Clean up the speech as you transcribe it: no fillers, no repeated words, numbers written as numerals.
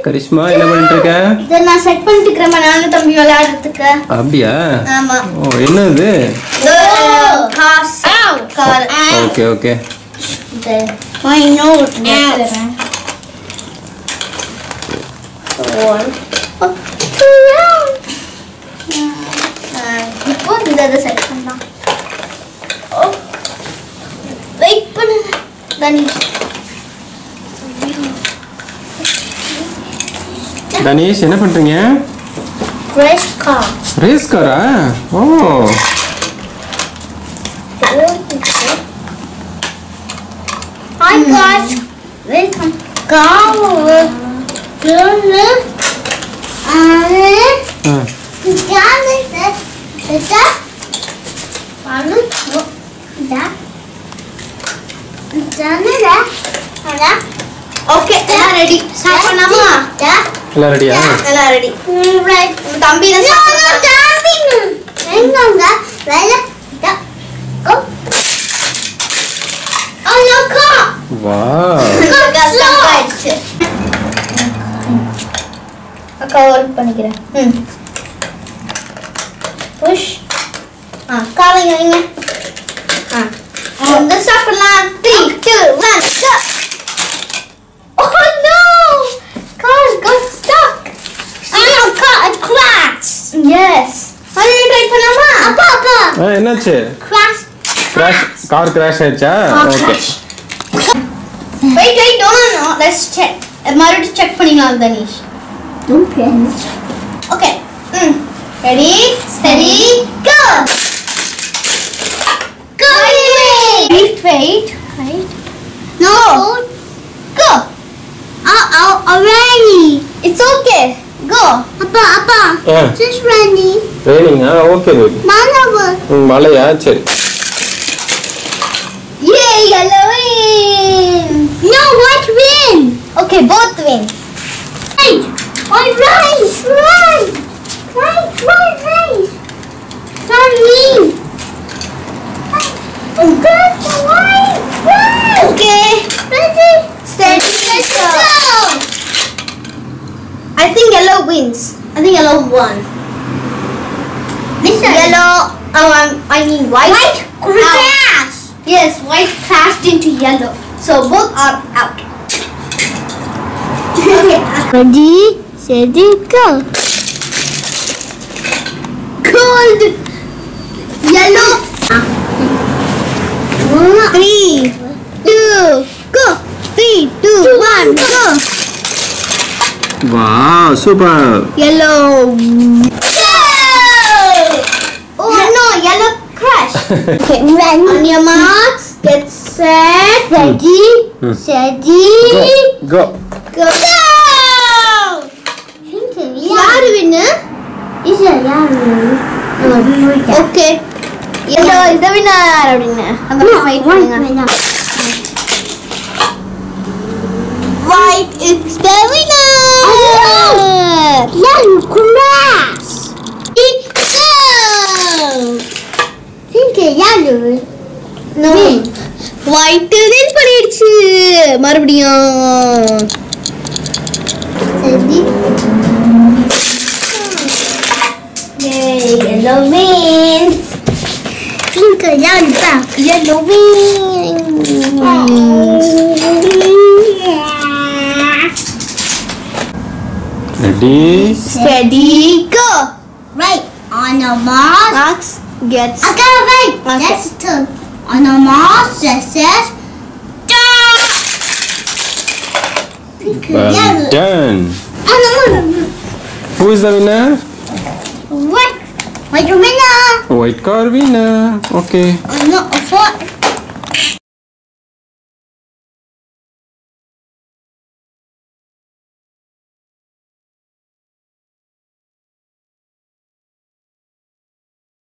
கரிஷ்மா என்ன பண்ணிட்டு இருக்க? இத நான் செட் பண்ணிட்டு இருக்கேன் நானும் தம்பி விளையாடுறதுக்கு. அப்படியே? ஆமா. ஓ என்ன இது? Car. Okay okay. I know what இப்போ இத செட் பண்ணலாம். வெயிட் பண்ணு தனீஷ் என்ன பண்றீங்க? ரேஸ் காரா? ஓ Hi guys, welcome. Okay, ready. Start பண்ணலாமா? எல்லாம் ரெடியா? எல்லாம் ரெடி. Right. தம்பி தான் எங்கங்க? வேலை. Go. Oh, no car. Wow. அக்கா ஒர்க் பண்ணிக்கிறேன். புஷ். காலைங்க வைங்க. இந்த சாப்பிடலாம். 3 2 1 go. Oh no. Car got stuck. Car it crashed. Yes. அது ட்ரை பண்ணலாமா? அப்பா. என்னாச்சு? Crash. கார் கிராஷ் ஆயிடுச்சா? Okay. Wait, no. Let's check. மறுபடியும் செக் பண்ணிக்கலாம் Tanishq. Don't panic. Okay. Ready, steady, go. Go. Wait. No. Go. Already. It's okay. Go. Appa. Just ready. ட்ரைனிங்கா? Okay baby. மழையா? சரி. Yay, yellow win. No, white win. Okay, both win. Right. Right. Sorry. Okay. Ready. Steady. Let's go. I think yellow wins. I think yellow won. Yellow. I mean white. White crash. Yes, white crashed into yellow. So both are out. Okay. Ready, steady, go. Cold. Yellow. 3 2 go. 3 2 1 go. Wow, super. Yellow. Oh no, yellow crash. Okay, ready. On your marks, get set. Ready, steady, Go. go. யாரு வின்னு? Okay. Yellow is the winner அப்படினா. அந்த fight பண்ணுங்க. White is the winner. Yellow crash. Think yellow. No. White win பண்ணிடுச்சு. மறுபடியும். Steady. Yay, yellow win. Think yellow. Yellow win. Ready, Steady, go. Right. On the mark. Max gets. Okay, right. Okay. That's the turn. On the mark, success. well done. Who is the winner? What? Wait a minute. White car winner. Okay. No, for